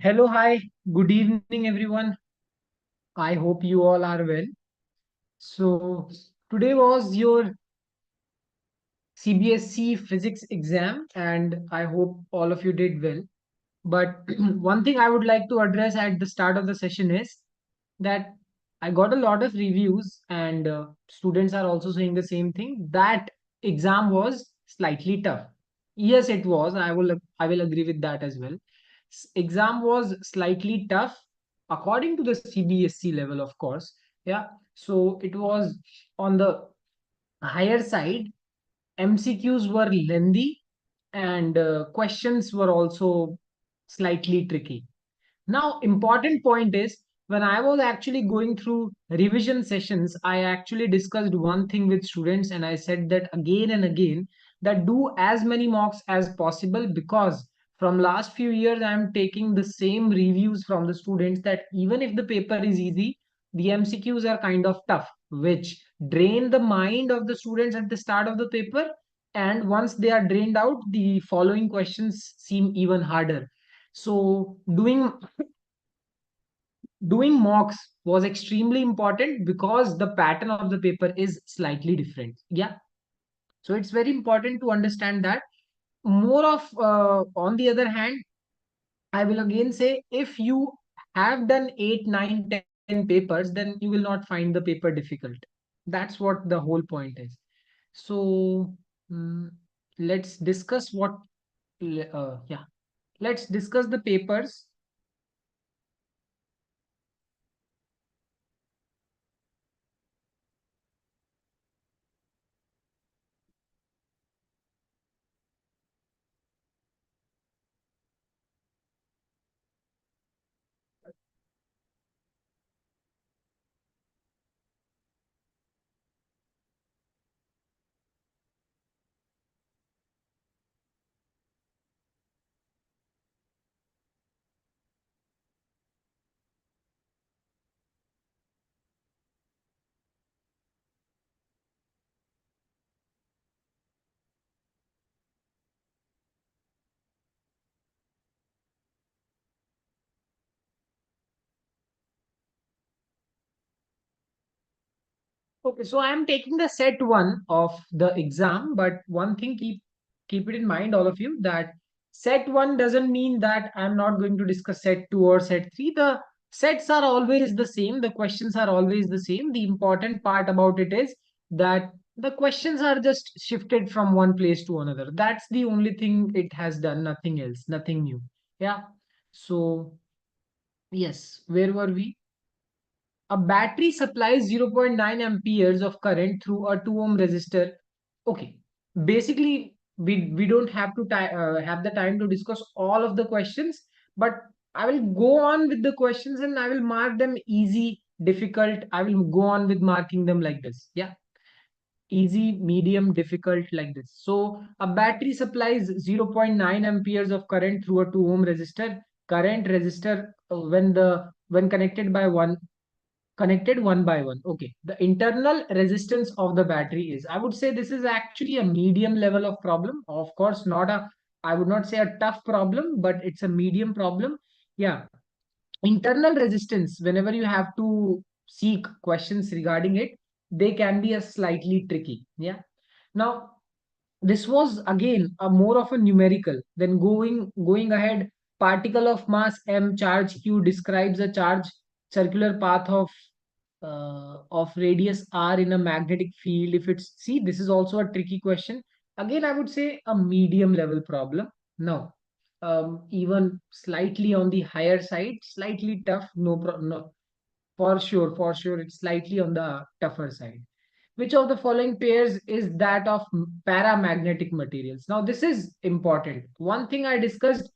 Hello, hi, good evening, everyone. I hope you all are well. So, today was your CBSE physics exam, and I hope all of you did well. But one thing I would like to address at the start of the session is that I got a lot of reviews, and students are also saying the same thing that exam was slightly tough. Yes, it was. I will agree with that as well. Exam was slightly tough according to the CBSE level, of course. Yeah. So it was on the higher side. MCQs were lengthy, and questions were also slightly tricky. Now, important point is when I was actually going through revision sessions, I actually discussed one thing with students and I said that again and again that do as many mocks as possible because from last few years I am taking the same reviews from the students that even if the paper is easy, the MCQs are kind of tough, which drain the mind of the students at the start of the paper. And once they are drained out, the following questions seem even harder. So doing mocks was extremely important because the pattern of the paper is slightly different. Yeah. So it's very important to understand that. More of, on the other hand, I will again say if you have done 8, 9, 10 papers, then you will not find the paper difficult. That's what the whole point is. So mm, let's discuss yeah, let's discuss the papers. Okay, so I am taking the set one of the exam, but one thing keep it in mind, all of you, that set one doesn't mean that I'm not going to discuss set two or set three. The sets are always the same, the questions are always the same. The important part about it is that the questions are just shifted from one place to another. That's the only thing it has done, nothing else, nothing new. Yeah. So yes, where were we? A battery supplies zero point 0.9 amperes of current through a 2 ohm resistor. Okay, basically we don't have to have the time to discuss all of the questions, but I will go on with the questions and I will mark them easy, difficult. I will go on with marking them like this. Yeah, easy, medium, difficult, like this. So a battery supplies zero point 0.9 amperes of current through a 2 ohm resistor. Current resistor when connected one by one. Okay. The internal resistance of the battery is, I would say this is actually a medium level of problem. Of course, I would not say a tough problem, but it's a medium problem. Yeah. Internal resistance, whenever you have to seek questions regarding it, they can be a slightly tricky. Yeah. Now, this was again a more of a numerical. Then going ahead, particle of mass m, charge q describes a charge circular path of radius r in a magnetic field. If it's, see, this is also a tricky question. Again, I would say a medium level problem. No, even slightly on the higher side, slightly tough. No, for sure, it's slightly on the tougher side. Which of the following pairs is that of paramagnetic materials? Now, this is important. One thing I discussed,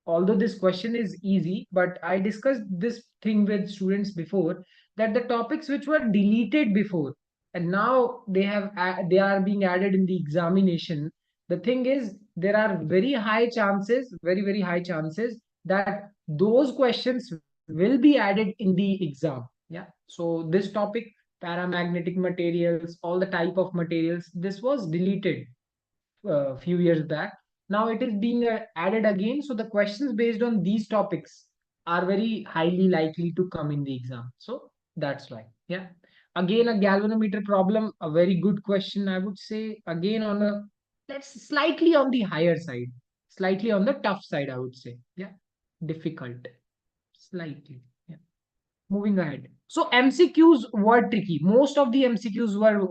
although this question is easy, but I discussed this thing with students before, that the topics which were deleted before and now they are being added in the examination. The thing is, there are very high chances that those questions will be added in the exam. Yeah. So this topic, paramagnetic materials, all the type of materials, this was deleted a few years back. Now it is being added again. So the questions based on these topics are very highly likely to come in the exam. So that's why. Yeah. Again, a galvanometer problem, a very good question. I would say again on a, let's slightly on the higher side, slightly on the tough side, I would say. Yeah. Difficult. Slightly. Yeah. Moving ahead. So MCQs were tricky. Most of the MCQs were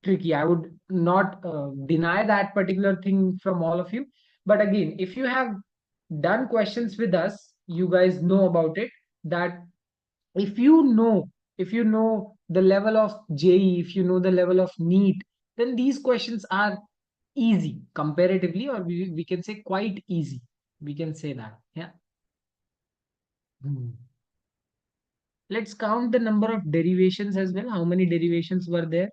tricky. I would not deny that particular thing from all of you. But again, if you have done questions with us, you guys know about it. That if you know, if you know the level of JE, if you know the level of NEET, then these questions are easy comparatively, or we can say quite easy. We can say that. Yeah. Hmm. Let's count the number of derivations as well. How many derivations were there?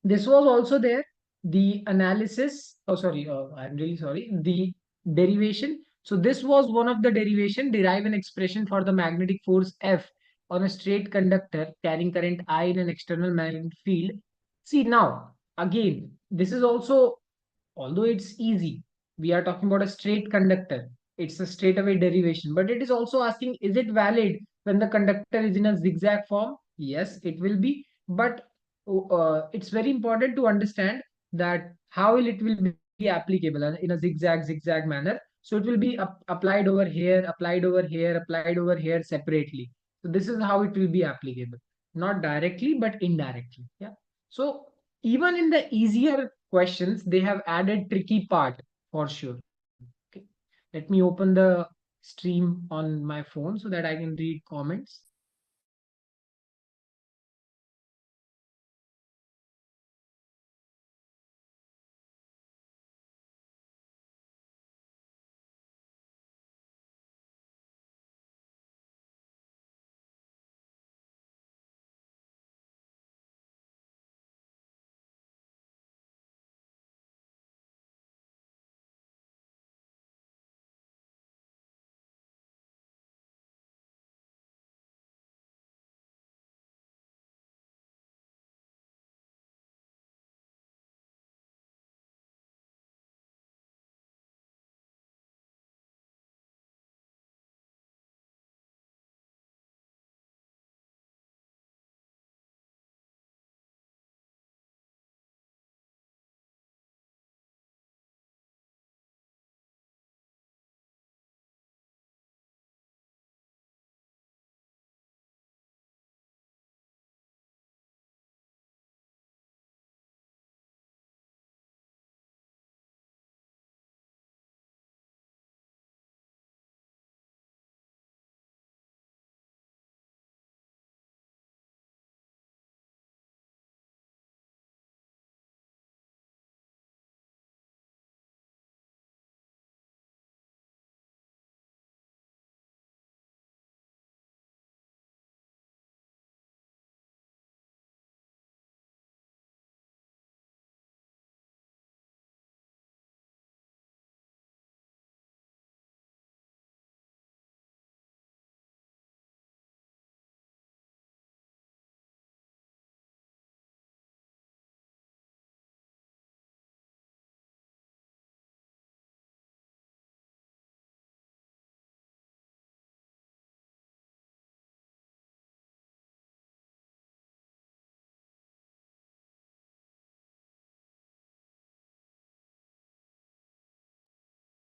This was also there. The analysis, oh sorry, I'm really sorry. The derivation. So this was one of the derivation, derive an expression for the magnetic force F on a straight conductor carrying current I in an external magnetic field. See now, again, this is also, although it's easy, we are talking about a straight conductor. It's a straightaway derivation, but it is also asking, is it valid when the conductor is in a zigzag form? Yes, it will be. But it's very important to understand that how will be applicable in a zigzag manner. So it will be applied over here, applied over here, applied over here separately. So this is how it will be applicable, not directly but indirectly. Yeah. So even in the easier questions, they have added tricky part for sure. Okay. Let me open the stream on my phone so that I can read comments.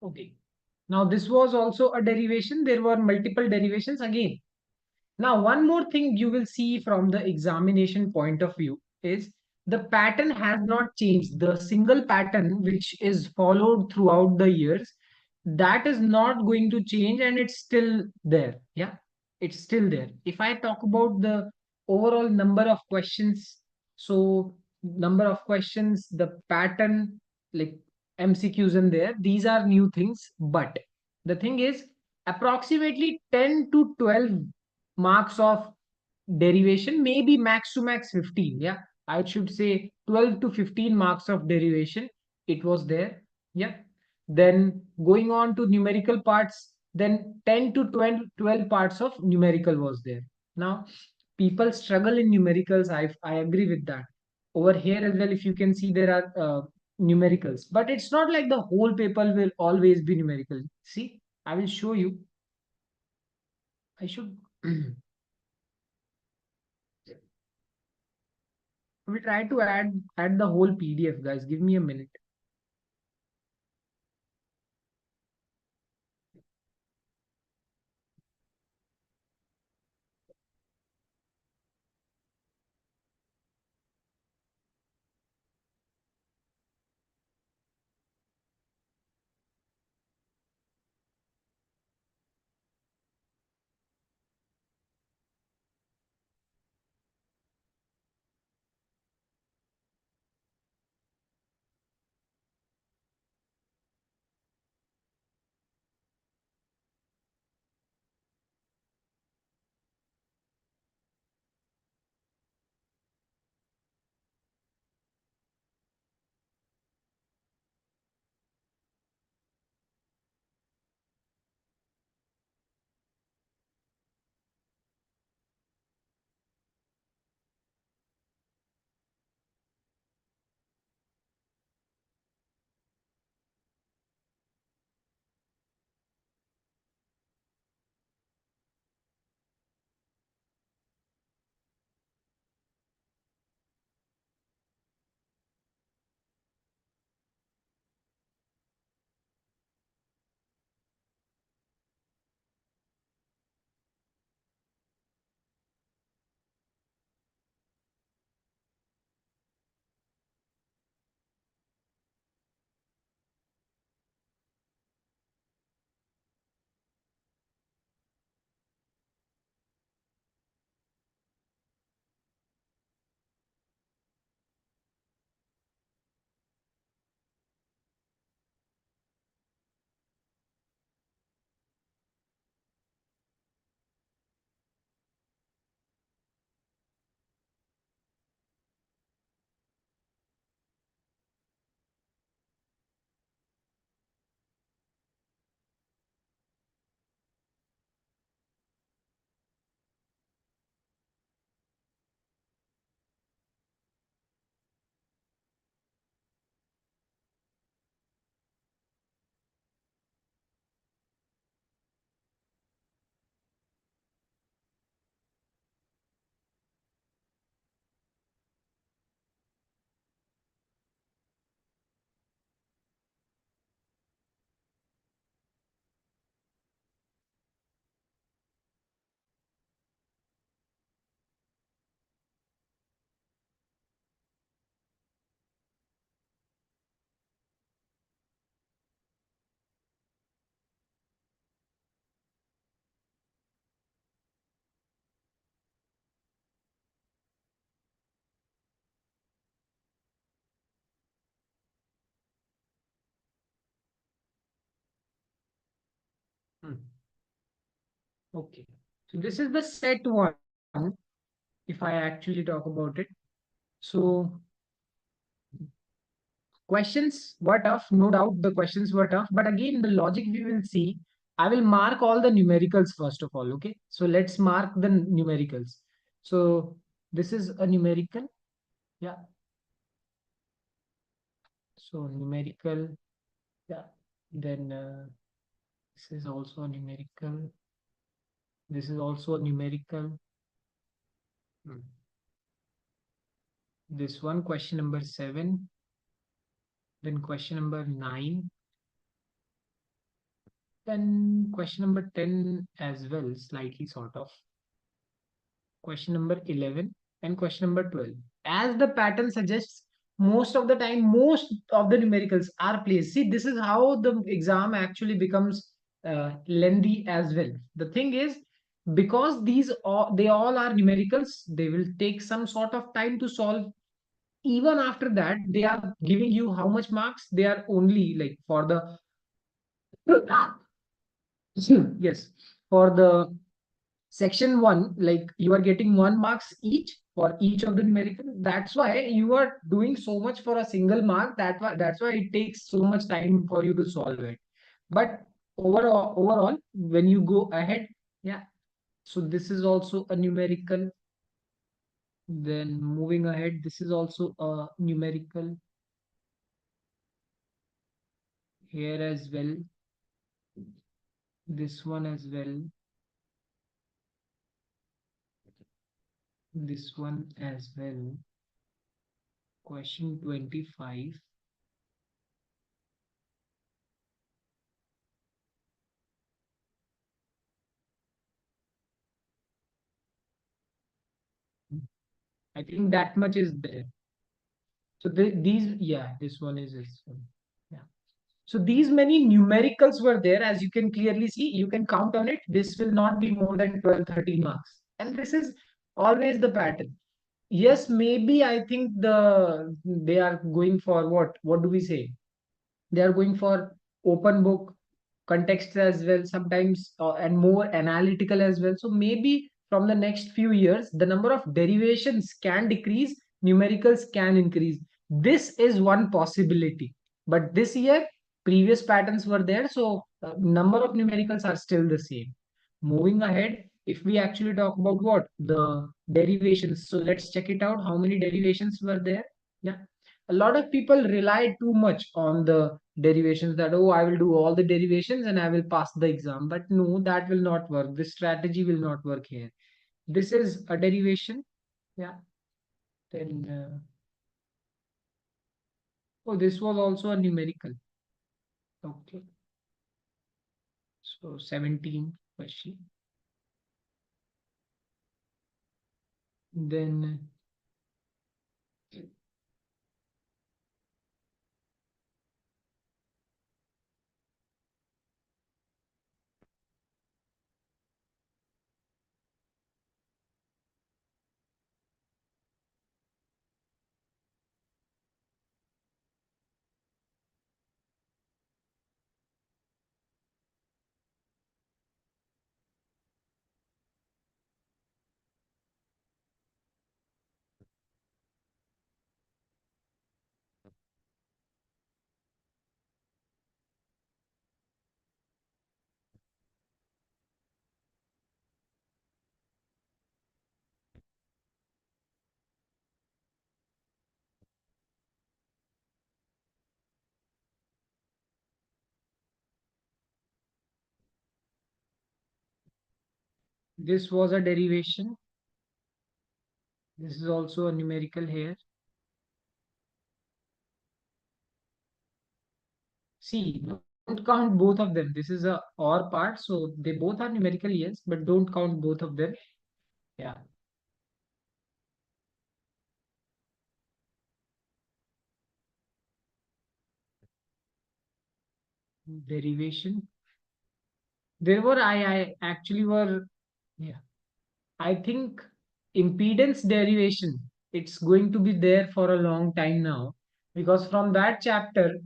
Okay. Now this was also a derivation. There were multiple derivations again. Now, one more thing you will see from the examination point of view is the pattern has not changed. The single pattern which is followed throughout the years, that is not going to change, and it's still there. Yeah, it's still there. If I talk about the overall number of questions, so number of questions, the pattern, like MCQs in there, these are new things. But the thing is, approximately 10 to 12 marks of derivation, maybe max to max 15. Yeah, I should say 12 to 15 marks of derivation. It was there. Yeah. Then going on to numerical parts, then 10 to 12 parts of numerical was there. Now, people struggle in numericals. I agree with that. Over here as well, if you can see, there are numericals, but it's not like the whole paper will always be numerical. See, I will show you. I should. We try to add the whole PDF, guys. Give me a minute. Hmm. Okay. So this is the set one, if I actually talk about it. So questions were tough, no doubt the questions were tough. But again, the logic we will see, I will mark all the numericals first of all. Okay. So let's mark the numericals. So this is a numerical. Yeah. So numerical. Yeah. Then this is also a numerical. This is also a numerical. Hmm. This one, question number 7. Then question number 9. Then question number 10 as well, slightly sort of. Question number 11. And question number 12. As the pattern suggests, most of the time, most of the numericals are placed. See, this is how the exam actually becomes lengthy as well. The thing is, because they all are numericals, they will take some sort of time to solve. Even after that, they are giving you how much marks? They are only like for the yes, for the section one, like you are getting 1 marks each for each of the numerical. That's why you are doing so much for a single mark. That's why it takes so much time for you to solve it. But overall, when you go ahead, yeah. So this is also a numerical. Then moving ahead, this is also a numerical here as well. This one as well. This one as well. Question 25. I think that much is there. So yeah, this one is this one. Yeah. So these many numericals were there, as you can clearly see. You can count on it. This will not be more than 12, 13 marks. And this is always the pattern. Yes, maybe I think they are going for what? What do we say? They are going for open book context as well sometimes, and more analytical as well. So maybe from the next few years the number of derivations can decrease, numericals can increase. This is one possibility, but this year previous patterns were there, so number of numericals are still the same. Moving ahead, if we actually talk about what the derivations, so let's check it out how many derivations were there. Yeah, a lot of people rely too much on the derivations, that oh, I will do all the derivations and I will pass the exam. But no, that will not work. This strategy will not work here. This is a derivation. Yeah. Then oh, this was also a numerical. Okay. So 17 question. Then this was a derivation. This is also a numerical here. See, don't count both of them. This is a or part, so they both are numerical, yes, but don't count both of them. Yeah. Derivation. There were I actually were yeah. I think impedance derivation, it's going to be there for a long time now, because from that chapter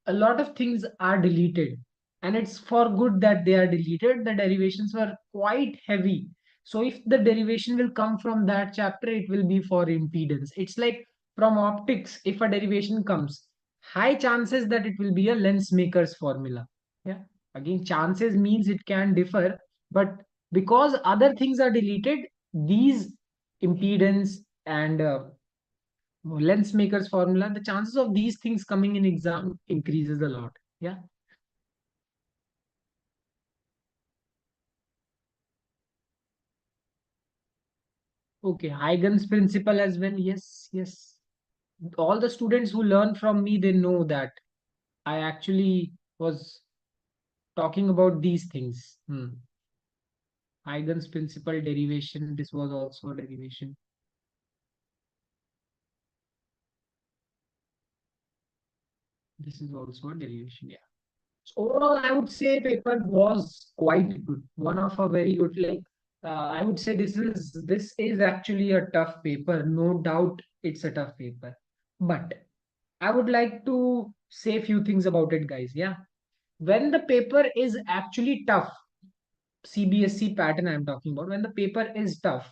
a lot of things are deleted, and it's for good that they are deleted. The derivations were quite heavy, so if the derivation will come from that chapter, it will be for impedance. It's like from optics, if a derivation comes, high chances that it will be a lens maker's formula. Yeah, again, chances means it can differ, but because other things are deleted, these impedance and lens maker's formula, the chances of these things coming in exam increases a lot. Yeah. Okay. Huygens principle as well. Yes. Yes. All the students who learn from me, they know that I actually was talking about these things. Huygens principle derivation. This was also a derivation. This is also a derivation. Yeah. So overall, I would say paper was quite good. One of a very good, like I would say this is actually a tough paper. No doubt, it's a tough paper. But I would like to say a few things about it, guys. Yeah, when the paper is actually tough, CBSE pattern I'm talking about, when the paper is tough,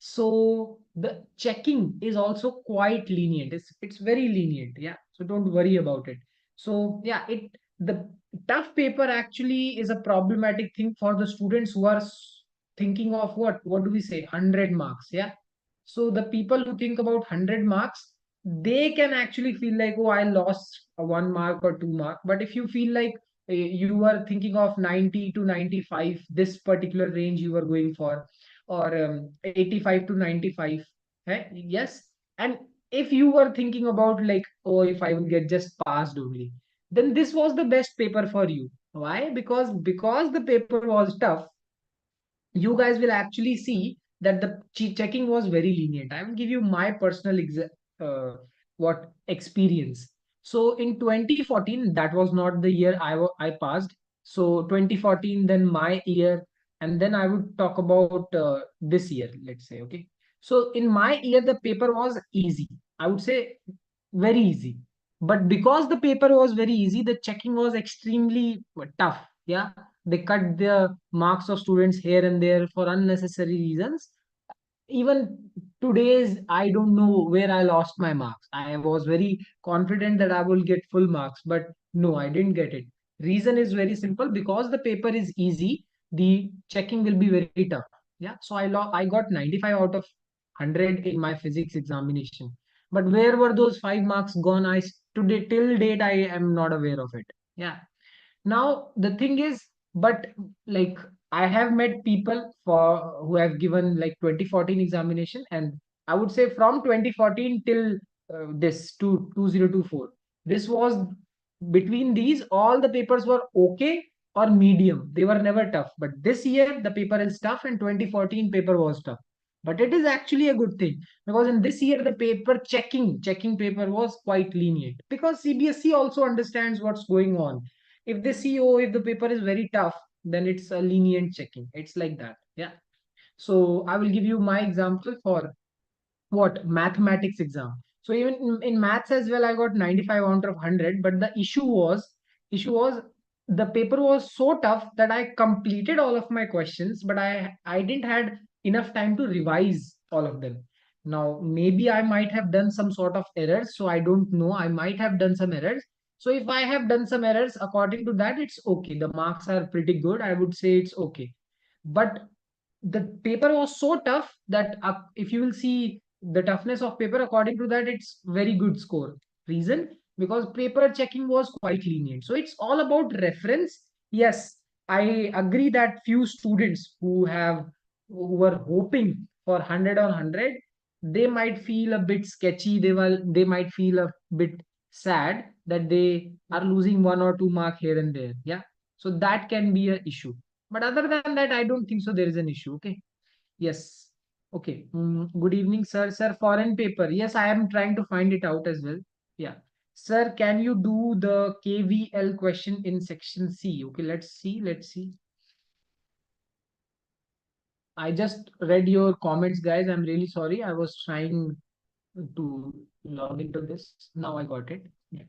so the checking is also quite lenient. It's very lenient. Yeah. So don't worry about it. So yeah, the tough paper actually is a problematic thing for the students who are thinking of what do we say, 100 marks. Yeah. So the people who think about 100 marks, they can actually feel like, oh, I lost a 1 mark or 2 mark. But if you feel like you were thinking of 90 to 95, this particular range you were going for, or 85 to 95, yes. And if you were thinking about like, oh, if I will get just passed only, then this was the best paper for you. Why? Because the paper was tough, you guys will actually see that the checking was very lenient. I will give you my personal uh, what experience. So in 2014, that was not the year I passed. So 2014, then my year, and then I would talk about this year, let's say. Okay. So in my year, the paper was easy. I would say very easy. But because the paper was very easy, the checking was extremely tough. Yeah, they cut the marks of students here and there for unnecessary reasons. Even today's, I don't know where I lost my marks. I was very confident that I will get full marks, but no, I didn't get it. Reason is very simple, because the paper is easy, the checking will be very tough. Yeah, so I got 95 out of 100 in my physics examination. But where were those 5 marks gone? I today till date I am not aware of it. Yeah. Now the thing is, but like I have met people for who have given like 2014 examination, and I would say from 2014 till this to 2024, this was between these, all the papers were okay or medium. They were never tough. But this year the paper is tough, and 2014 paper was tough. But it is actually a good thing, because in this year the paper checking paper was quite lenient, because CBSE also understands what's going on. If they see, oh, if the paper is very tough, then it's a lenient checking. It's like that. Yeah. So I will give you my example for what mathematics exam. So even in maths as well, I got 95 out of 100. But the issue was the paper was so tough that I completed all of my questions, but I didn't had enough time to revise all of them. Now maybe I might have done some sort of errors, so I don't know. I might have done some errors. So if I have done some errors, according to that, it's okay. The marks are pretty good. I would say it's okay. But the paper was so tough that if you will see the toughness of paper, according to that, it's very good score. Reason? Because paper checking was quite lenient. So it's all about reference. Yes, I agree that few students who were hoping for 100 on 100, they might feel a bit sketchy. They might feel a bit sad that they are losing 1 or 2 mark here and there. Yeah. So that can be an issue. But other than that, I don't think so there is an issue. Okay. Yes. Okay. Good evening, sir. Sir, foreign paper. Yes, I am trying to find it out as well. Yeah. Sir, can you do the KVL question in section C? Okay, let's see. Let's see. I just read your comments, guys. I'm really sorry. I was trying to log into this. Now I got it. Yeah.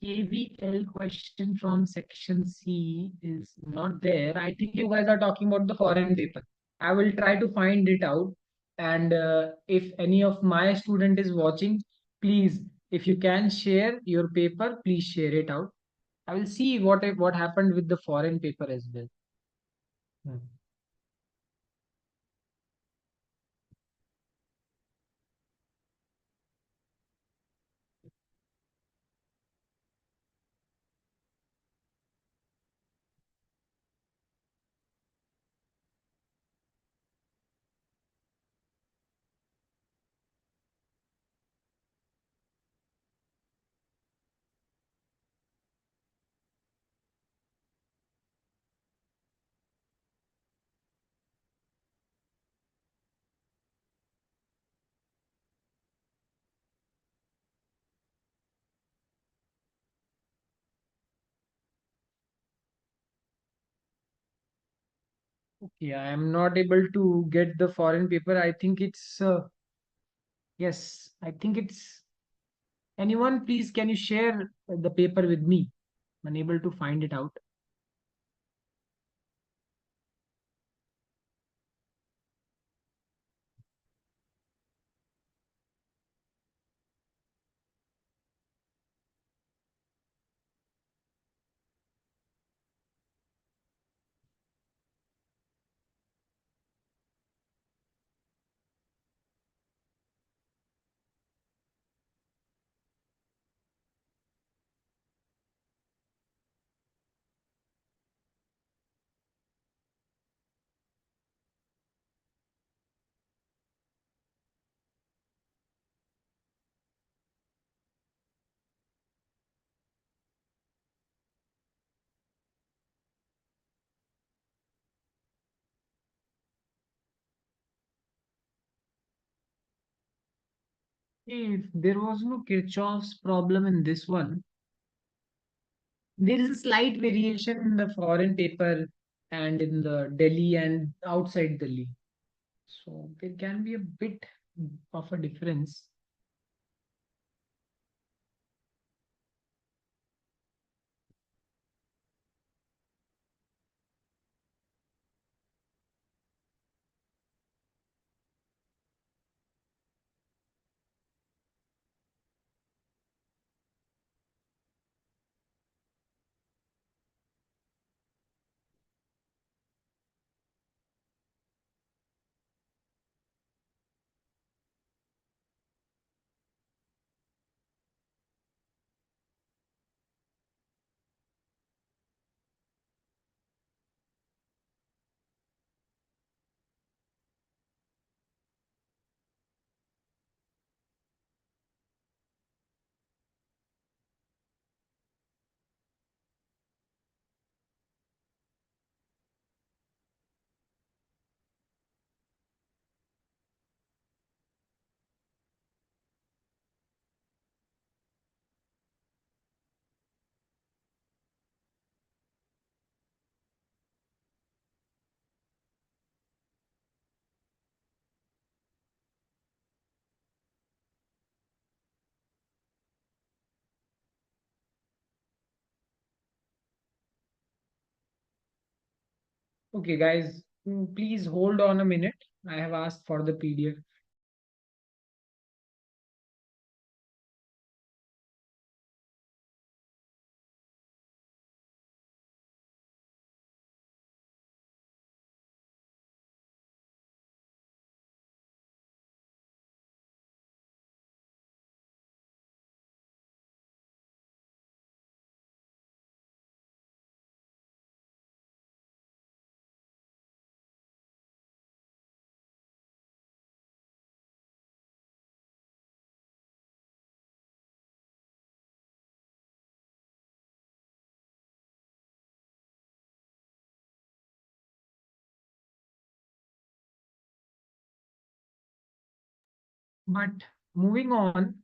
KVL question from section C is not there. I think you guys are talking about the foreign paper. I will try to find it out. And if any of my student is watching, please, if you can share your paper, please share it out. I will see what happened with the foreign paper as well. Hmm. Okay, I am not able to get the foreign paper. I think it's yes, I think it's anyone, please can you share the paper with me? I'm unable to find it out. If there was no Kirchhoff's problem in this one, there is a slight variation in the foreign paper and in the Delhi and outside Delhi. So there can be a bit of a difference. Okay, guys, please hold on a minute. I have asked for the PDF. But moving on,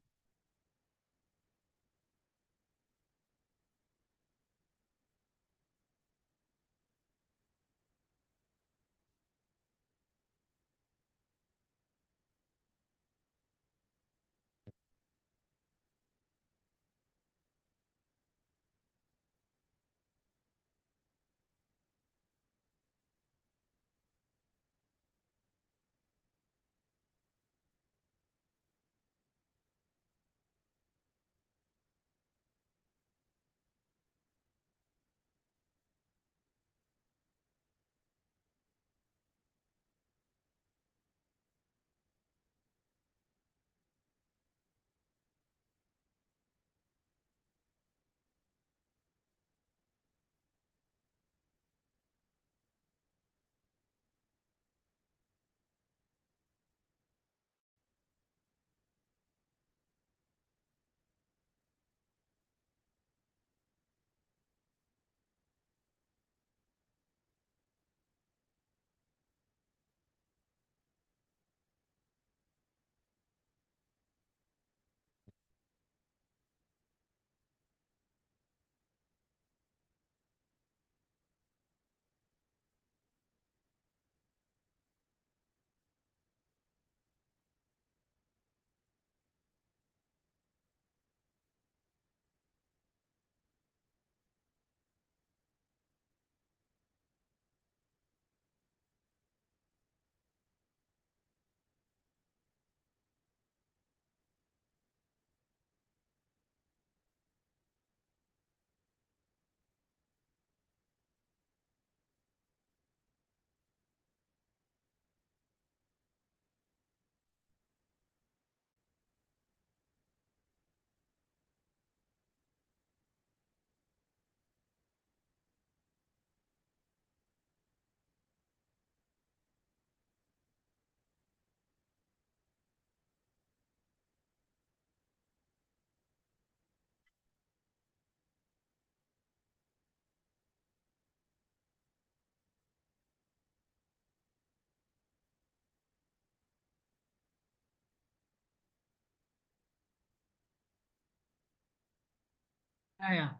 Yeah.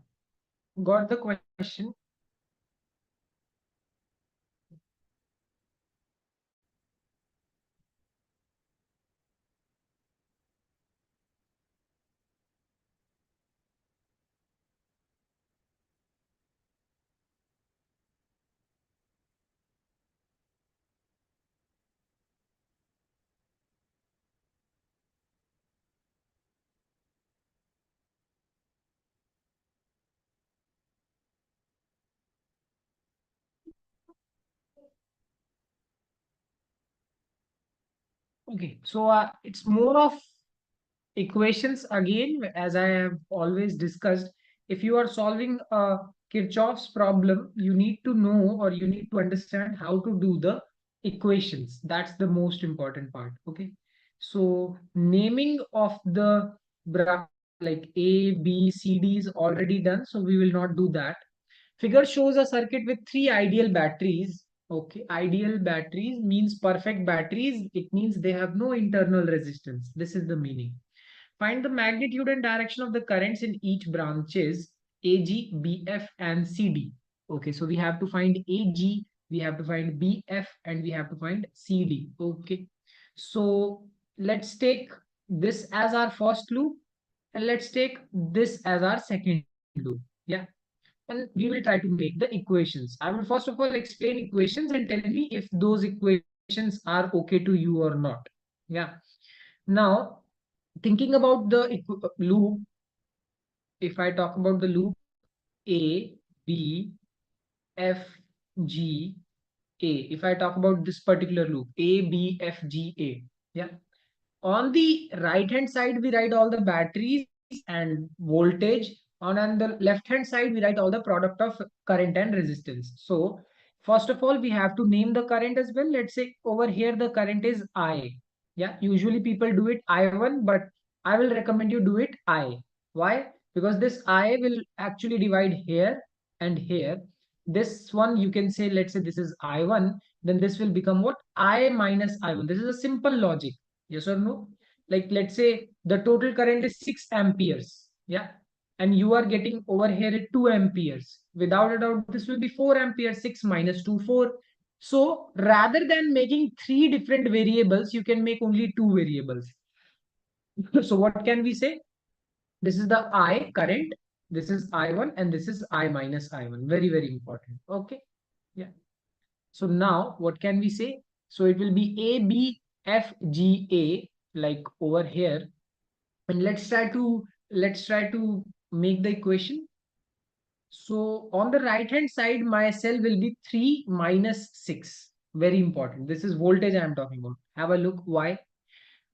Got the question. Okay, so it's more of equations again, as I have always discussed. If you are solving a Kirchhoff's problem, you need to know or you need to understand how to do the equations. That's the most important part. Okay, so naming of the like A, B, C, D is already done, so we will not do that. Figure shows a circuit with three ideal batteries. Okay, ideal batteries means perfect batteries. It means they have no internal resistance. This is the meaning. Find the magnitude and direction of the currents in each branches AG, BF, and CD. Okay, so we have to find AG, we have to find BF, and we have to find CD. Okay, so let's take this as our first loop, and let's take this as our second loop. Yeah, and we will try to make the equations. I will first of all explain equations and tell me if those equations are okay to you or not. Yeah. Now, thinking about the loop, if I talk about the loop A, B, F, G, A, if I talk about this particular loop A, B, F, G, A, yeah. On the right hand side, we write all the batteries and voltage. On the left hand side, we write all the product of current and resistance. So first of all, we have to name the current as well. Let's say over here, the current is I. Yeah, usually people do it I1, but I will recommend you do it I. Why? Because this I will actually divide here and here. This one you can say, let's say this is I1, then this will become what? I minus I1. This is a simple logic. Yes or no? Like let's say the total current is 6 amperes. Yeah. And you are getting over here at 2 amperes. Without a doubt, this will be 4 amperes. 6 minus 2, 4. So rather than making three different variables, you can make only two variables. So what can we say? This is the I current. This is I1 and this is I minus I1. Very, very important. Okay. Yeah. So now what can we say? So it will be A, B, F, G, A, like over here. And let's try to make the equation. So on the right hand side, my cell will be 3 minus 6. Very important. This is voltage I am talking about. Have a look why.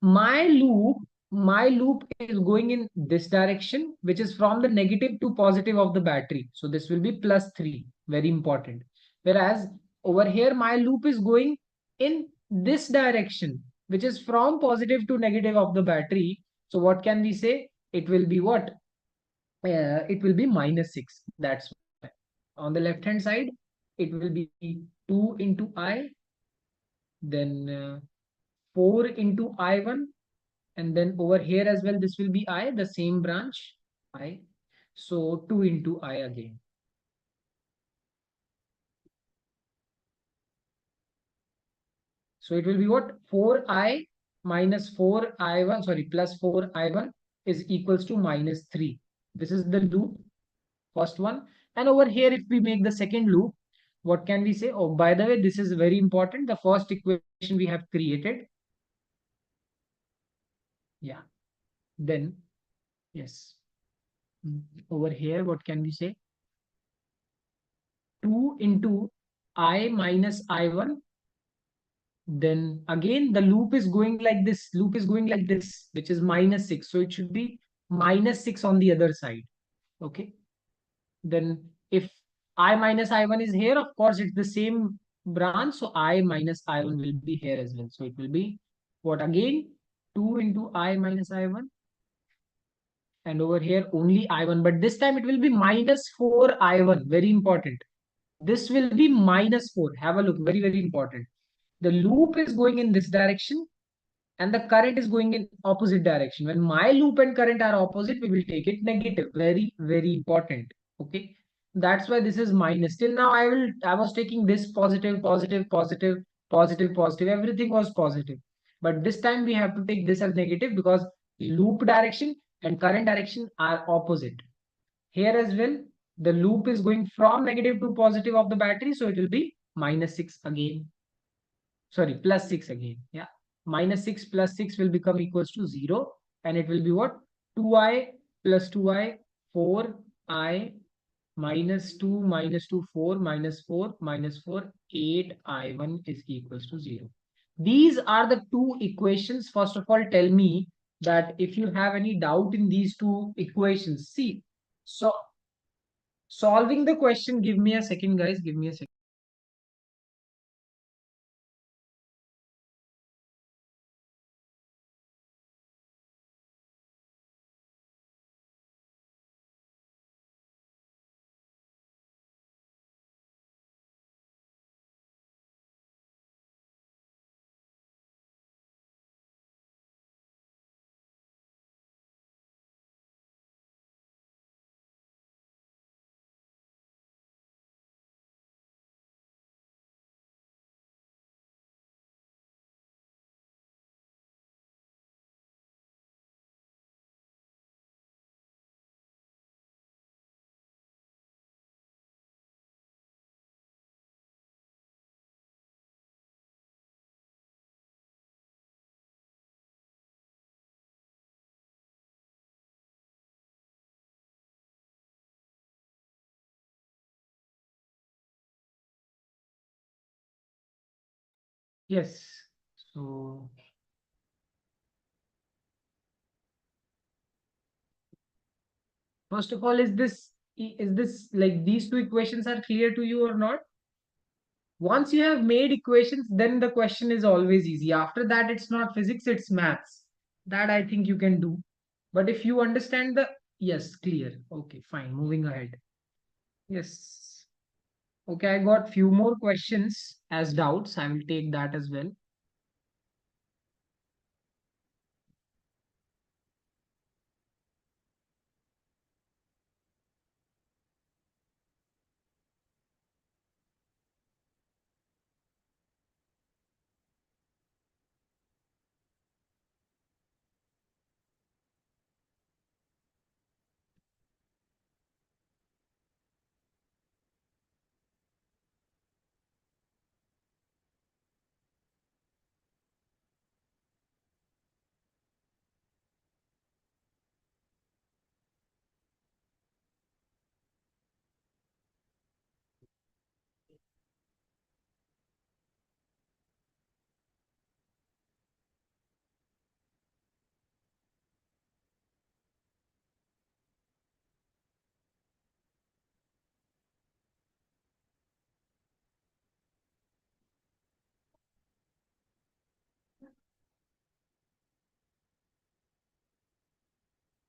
My loop is going in this direction, which is from the negative to positive of the battery. So this will be plus 3. Very important. Whereas over here, my loop is going in this direction, which is from positive to negative of the battery. So what can we say? It will be what? It will be minus 6. That's why. On the left hand side, it will be 2 into I, then 4 into I1, and then over here as well, this will be I, the same branch, I. So 2 into I again. So it will be what? 4I minus 4I1, sorry, plus 4I1 is equals to minus 3. This is the loop, first one. And over here, if we make the second loop, what can we say? Oh, by the way, this is very important. The first equation we have created. Yeah. Then, yes. Over here, what can we say? 2 into I minus I1. Then again, the loop is going like this. Loop is going like this, which is minus 6. So it should be minus 6 on the other side. Okay. Then if I minus I1 is here, of course, it's the same branch. So I minus I1 will be here as well. So it will be what again? 2 into I minus I1. And over here only I1. But this time it will be minus 4 I1. Very important. This will be minus 4. Have a look. Very, very important. The loop is going in this direction and the current is going in opposite direction. When my loop and current are opposite, we will take it negative. Very, very important. Okay. That's why this is minus. Till now, I was taking this positive, positive, positive, positive, positive. Everything was positive. But this time we have to take this as negative because loop direction and current direction are opposite. Here as well, the loop is going from negative to positive of the battery. So it will be minus 6 again. Sorry, plus 6 again. Yeah. Minus 6 plus 6 will become equals to 0. And it will be what? 2i plus 2i, 4i minus 2 minus 2, 4 minus 4 minus 4, 8i1 is equals to 0. These are the two equations. First of all, tell me that if you have any doubt in these two equations. See, so solving the question, give me a second, guys. Give me a second. Yes. So first of all, is this like these two equations are clear to you or not? Once you have made equations, then the question is always easy. After that, it's not physics, it's maths. That I think you can do. But if you understand the yes, clear. Okay, fine. Moving ahead. Yes. Okay, I got few more questions as doubts. I will take that as well.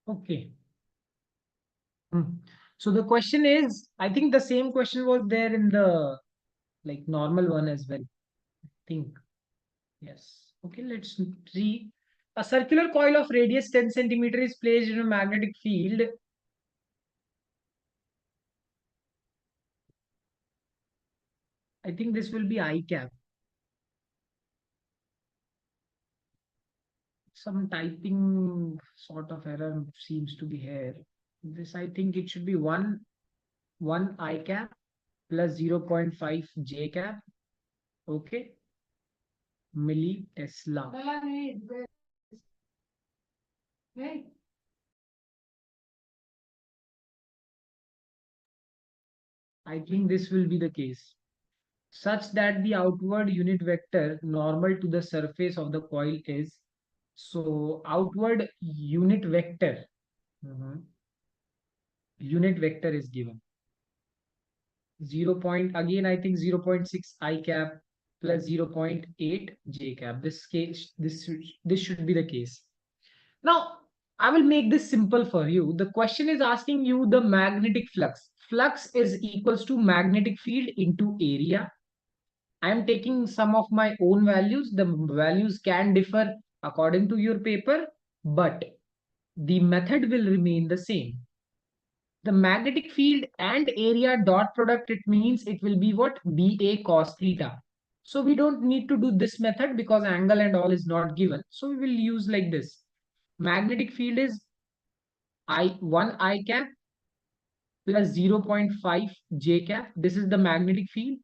Okay. Hmm. So the question is, I think the same question was there in the like normal one as well. I think. Yes. Okay, let's see. A circular coil of radius 10 centimeter is placed in a magnetic field. I think this will be I cap. Some typing sort of error seems to be here. This I think it should be one I cap plus 0.5 J cap. Okay. Milli Tesla. I think this will be the case, such that the outward unit vector normal to the surface of the coil is, so outward unit vector, mhm, unit vector is given 0 point, again I think 0.6 I cap plus 0.8 J cap. This case, this should be the case. Now I will make this simple for you. The question is asking you the magnetic flux. Flux is equals to magnetic field into area. I am taking some of my own values. The values can differ according to your paper, but the method will remain the same. The magnetic field and area dot product, it means it will be what? BA cos theta. So we don't need to do this method because angle and all is not given. So we will use like this. Magnetic field is I1 I cap plus 0.5 j cap. This is the magnetic field.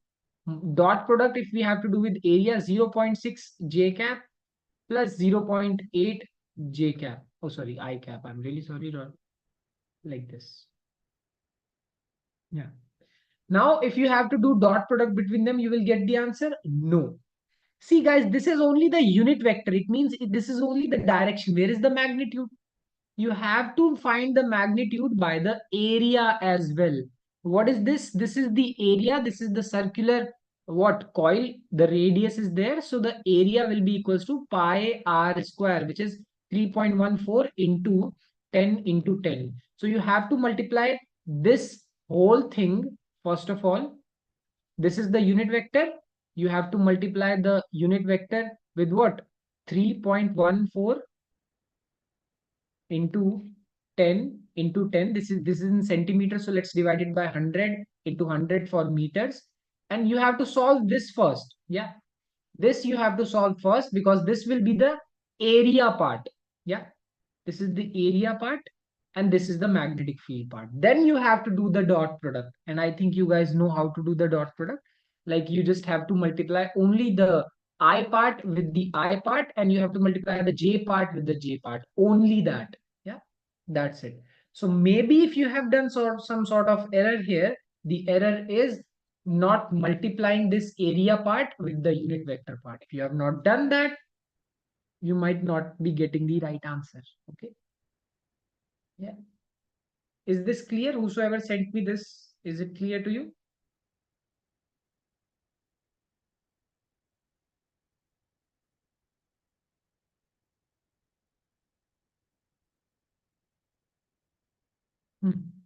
Dot product, if we have to do with area, 0.6 j cap plus 0.8 j cap. Oh, sorry, I cap. I'm really sorry. Like this. Yeah. Now, if you have to do dot product between them, you will get the answer no. See, guys, this is only the unit vector. It means this is only the direction. Where is the magnitude? You have to find the magnitude by the area as well. What is this? This is the area. This is the circular what coil. The radius is there. So the area will be equals to pi r square, which is 3.14 into 10 into 10. So you have to multiply this whole thing. First of all, this is the unit vector. You have to multiply the unit vector with what? 3.14 into 10 into 10. This is in centimeters, so let's divide it by 100 into 100 for meters. And you have to solve this first. Yeah, this you have to solve first because this will be the area part. Yeah, this is the area part and this is the magnetic field part. Then you have to do the dot product, and I think you guys know how to do the dot product. Like, you just have to multiply only the I part with the I part, and you have to multiply the j part with the j part, only that. Yeah, that's it. So maybe if you have done some sort of error here, the error is not multiplying this area part with the unit vector part. If you have not done that, you might not be getting the right answer. Okay. Yeah. Is this clear? Whosoever sent me this, is it clear to you? Hmm.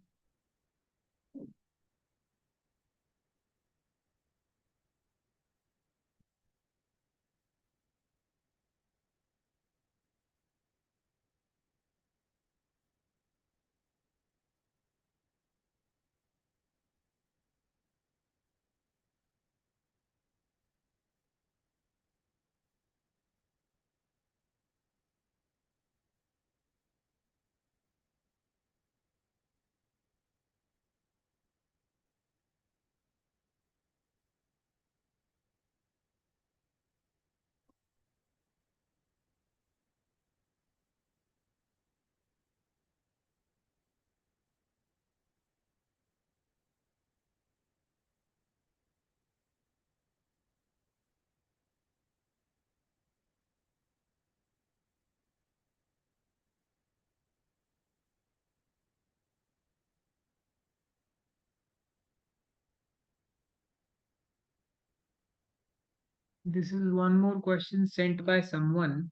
This is one more question sent by someone.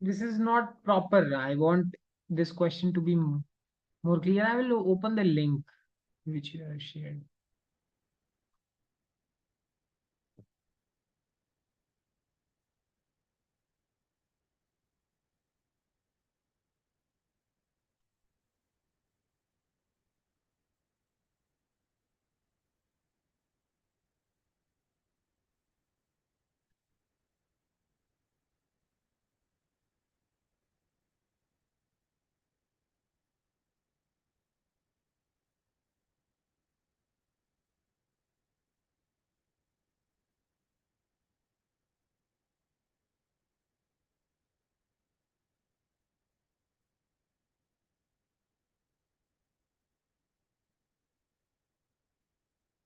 This is not proper. I want this question to be more clear. I will open the link which you have shared.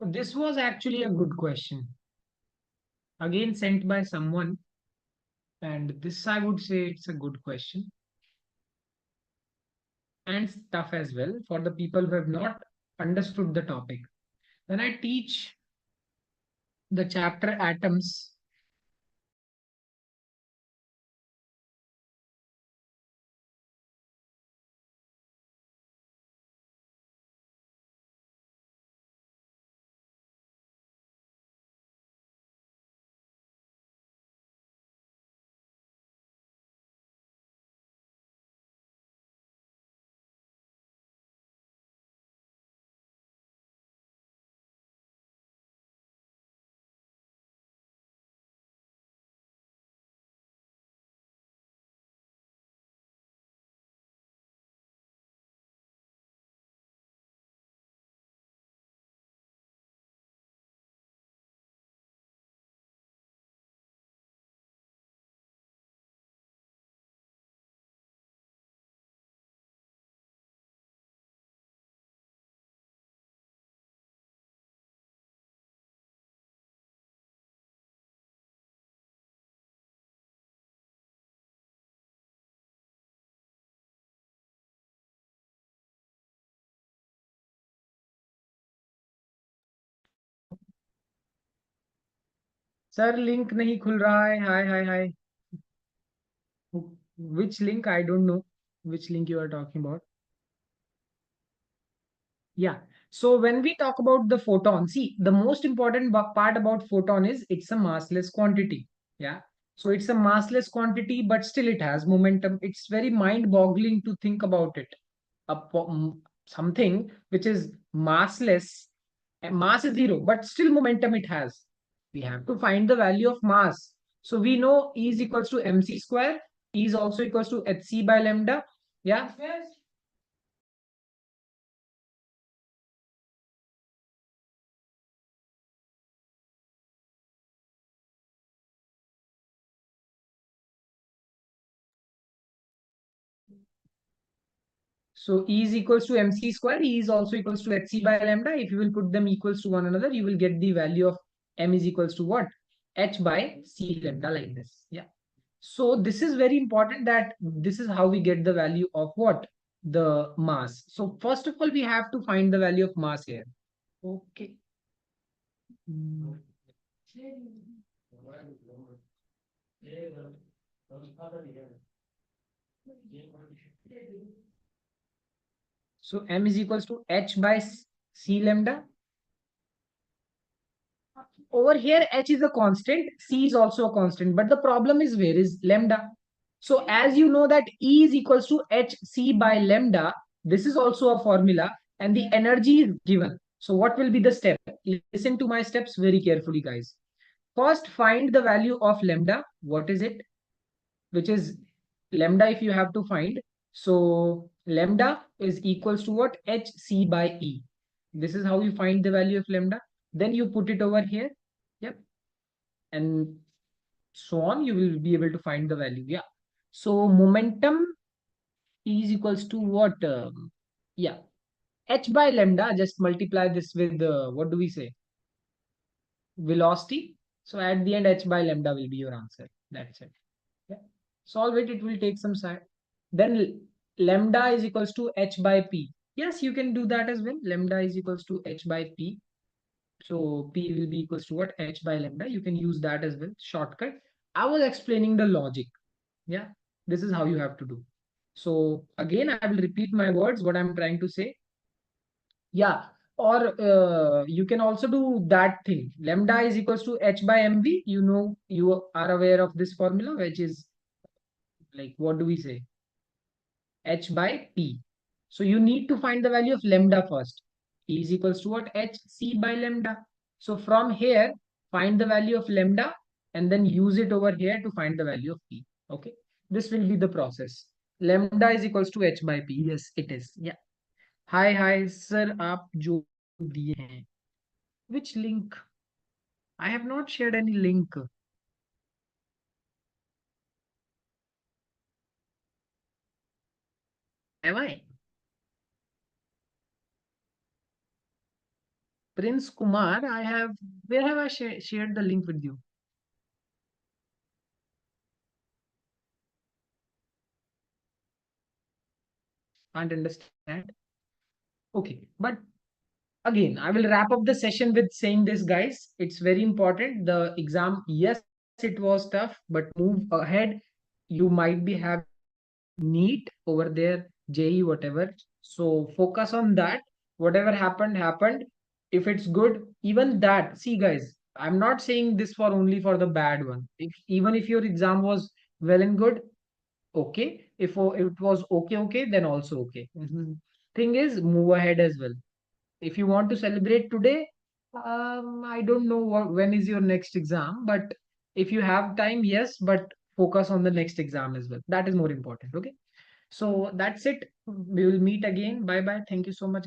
This was actually a good question. Again, sent by someone. And this, I would say, it's a good question and tough as well for the people who have not understood the topic. When I teach the chapter atoms, sir link नहीं खुल रहा है. हाय हाय हाय. Which link? I don't know which link you are talking about. Yeah. So when we talk about the photon, see, the most important part about photon is it's a massless quantity. Yeah. So it's a massless quantity, but still it has momentum. It's very mind-boggling to think about it. Something which is massless, and mass is zero, but still momentum it has. We have to find the value of mass. So we know E is equals to mc square. E is also equals to hc by lambda. Yeah. So E is equals to mc square. E is also equals to hc by lambda. If you will put them equals to one another, you will get the value of m is equals to what? H by c lambda, like this. Yeah. So this is very important, that this is how we get the value of what? The mass. So first of all, we have to find the value of mass here. Okay. Hmm. So m is equals to h by c lambda. Over here, h is a constant, c is also a constant, but the problem is, where is lambda? So as you know that E is equals to hc by lambda, this is also a formula and the energy is given. So what will be the step? Listen to my steps very carefully, guys. First, find the value of lambda. What is it? Which is lambda if you have to find. So lambda is equals to what? hc by E. This is how you find the value of lambda. Then you put it over here. Yep. And so on, you will be able to find the value. Yeah. So momentum is equals to what? Yeah. H by lambda, just multiply this with, what do we say? Velocity. So at the end, H by lambda will be your answer. That's it. Yeah. Solve it. It will take some time. Then lambda is equals to H by P. Yes, you can do that as well. Lambda is equals to H by P. So P will be equals to what? H by lambda. You can use that as well. Shortcut. I was explaining the logic. Yeah. This is how you have to do. So again, I will repeat my words, what I'm trying to say. Yeah. Or you can also do that thing. Lambda is equals to H by mv. You know, you are aware of this formula, which is like, what do we say? H by P. So you need to find the value of lambda first. E is equals to what? H C by lambda. So from here, find the value of lambda and then use it over here to find the value of P. Okay. This will be the process. Lambda is equals to H by P. Yes, it is. Yeah. Hi, sir. आप जो दिए हैं. Which link? I have not shared any link. Have I? Prince Kumar, I have. Where have I shared the link with you? Can't understand. Okay, but again, I will wrap up the session with saying this, guys. It's very important. The exam, yes, it was tough, but move ahead. You might be having NEET over there, JE, whatever. So focus on that. Whatever happened, happened. If it's good, even that. See, guys, I'm not saying this for only for the bad one. If even if your exam was well and good, okay. If it was okay, then also okay. Thing is, move ahead as well. If you want to celebrate today, I don't know when is your next exam, but if you have time, yes, but focus on the next exam as well. That is more important. Okay. So that's it. We will meet again. Bye bye. Thank you so much.